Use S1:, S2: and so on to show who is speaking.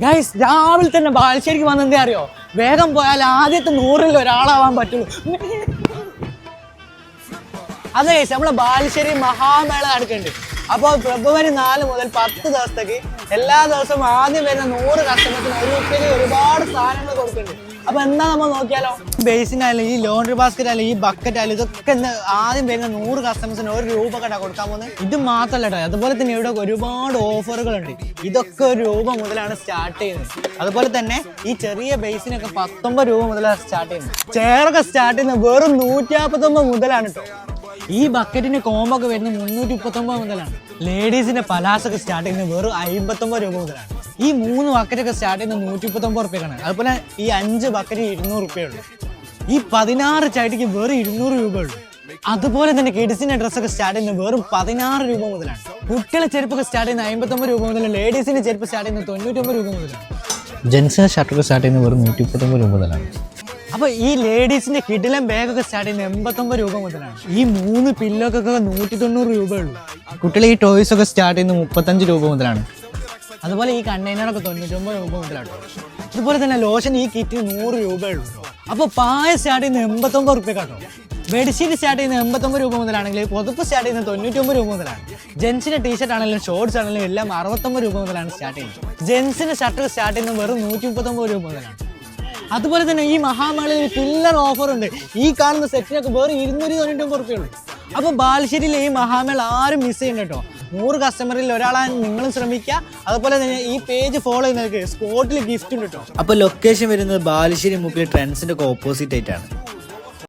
S1: Guys രാവിലെ തന്നെ ബാലുശ്ശേരിക്ക് വന്നെന്തേ അറിയോ? വേഗം പോയാൽ ആദ്യത്തെ 100-ൽ ഒരാളാവാൻ പറ്റുള്ളൂ. അതെ ഗൈസ്, നമ്മളെ ബാലുശ്ശേരി മഹാമേള നടക്കുന്നുണ്ട്. അപ്പോൾ ഫെബ്രുവരി 4 മുതൽ 10 ദിവസത്തേക്ക് എല്ലാ ദിവസവും ആദ്യം വരുന്ന 100 കസ്റ്റമേഴ്സിന് ഒരുപാട് സാധനങ്ങൾ കൊടുക്കുന്നുണ്ട്. അപ്പൊ എന്താ നമ്മൾ നോക്കിയാലോ? ബേസിനായാലും ഈ ലോണ്ടറി ബാസ്കറ്റ് ആയാലും ഈ ബക്കറ്റ് ആയാലും ഇതൊക്കെ ആദ്യം വരുന്ന 100 കസ്റ്റമേഴ്സിന് 1 രൂപ കണ്ടാ കൊടുക്കാൻ പോകുന്നത്. ഇത് മാത്രമല്ല കേട്ടോ, അതുപോലെ തന്നെ ഇവിടെ ഒരുപാട് ഓഫറുകളുണ്ട്. ഇതൊക്കെ 1 രൂപ മുതലാണ് സ്റ്റാർട്ട് ചെയ്യുന്നത്. അതുപോലെ തന്നെ ഈ ചെറിയ ബേസിനൊക്കെ 19 രൂപ മുതലാണ് സ്റ്റാർട്ട് ചെയ്യുന്നത്. ചെയറൊക്കെ സ്റ്റാർട്ട് ചെയ്യുന്നത് വെറും 159 മുതലാണ് കേട്ടോ. ഈ ബക്കറ്റിന് കോംബോ ഒക്കെ വരുന്നത് 339 മുതലാണ്. ലേഡീസിന്റെ പലാസൊക്കെ സ്റ്റാർട്ട് ചെയ്യുന്നത് വെറും 59 രൂപ മുതലാണ്. ഈ 3 ബക്കറ്റൊക്കെ സ്റ്റാർട്ട് ചെയ്യുന്നത് 139 റുപ്യക്കാണ്. അതുപോലെ ഈ 5 ബക്കറ്റ് 200 റുപ്യുള്ളൂ. ഈ 16 ചായട്ടിക്ക് വെറും 200 രൂപ ഉള്ളൂ. അതുപോലെ തന്നെ കിഡ്സിന്റെ ഡ്രസ്സൊക്കെ സ്റ്റാർട്ട് ചെയ്യുന്നത് വെറും 16 രൂപ മുതലാണ്. കുട്ടികളെ ചെരുപ്പൊക്കെ സ്റ്റാർട്ട് ചെയ്യുന്നത് 59 രൂപ മുതലാണ്. ലേഡീസിന്റെ ചെരുപ്പ് സ്റ്റാർട്ട് ചെയ്യുന്നത് 99 രൂപ മുതലാണ്. ജെൻസിന്റെ ഷർട്ടൊക്കെ സ്റ്റാർട്ട് ചെയ്യുന്നത് വെറും 139 രൂപ മുതലാണ്. അപ്പൊ ഈ ലേഡീസിന്റെ കിഡിലും ബാഗൊക്കെ സ്റ്റാർട്ട് ചെയ്യുന്നത് 89 രൂപ മുതലാണ്. ഈ 3 പില്ലോക്കൊക്കെ 190 രൂപ ഉള്ളൂ. കുട്ടികളെ ഈ ടോയ്സ് ഒക്കെ സ്റ്റാർട്ട് ചെയ്യുന്നത് 35 രൂപ മുതലാണ്. അതുപോലെ ഈ കണ്ടെയ്നറൊക്കെ 99 രൂപ മുതലാണ്. അതുപോലെ തന്നെ ലോഷൻ ഈ കിറ്റിന് 100 രൂപ ഉള്ളൂ. അപ്പോൾ പായ സ്റ്റാർട്ട് ചെയ്യുന്നത് 89 റുപ്യക്കാട്ടോ. ബെഡ്ഷീറ്റ് സ്റ്റാർട്ട് ചെയ്യുന്നത് 89 രൂപ മുതലാണെങ്കിൽ പുതപ്പ് സ്റ്റാർട്ട് ചെയ്യുന്നത് 99 രൂപ മുതലാണ്. ജെൻസിന്റെ ടീഷർട്ട് ആണെങ്കിലും ഷോർട്സ് ആണെങ്കിലും എല്ലാം 69 രൂപ മുതലാണ് സ്റ്റാർട്ട് ചെയ്യുന്നത്. ജെൻസിന്റെ ഷർട്ട് സ്റ്റാർട്ട് ചെയ്യുന്നത് വെറും 139 രൂപ മുതലാണ്. അതുപോലെ തന്നെ ഈ മഹാമേളയിൽ പില്ലർ ഓഫർ ഉണ്ട്. ഈ കാണുന്ന സെറ്റിനൊക്കെ വേറെ 299 റുപ്യുള്ളൂ. അപ്പോൾ ബാലുശ്ശേരിയിലെ ഈ മഹാമേള ആരും മിസ് ചെയ്യണ്ട കേട്ടോ. 100 കസ്റ്റമറിൽ ഒരാളാണ് നിങ്ങളും ശ്രമിക്കുക. അതുപോലെ തന്നെ ഈ പേജ് ഫോളോ ചെയ്യുന്നവർക്ക് സ്പോട്ടിൽ ഗിഫ്റ്റ് ഉണ്ട് കേട്ടോ. അപ്പോൾ ലൊക്കേഷൻ വരുന്നത് ബാലുശ്ശേരി മുക്കിൽ ട്രെൻഡ്സിന്റെ ഒക്കെ ഓപ്പോസിറ്റ് ആയിട്ടാണ്.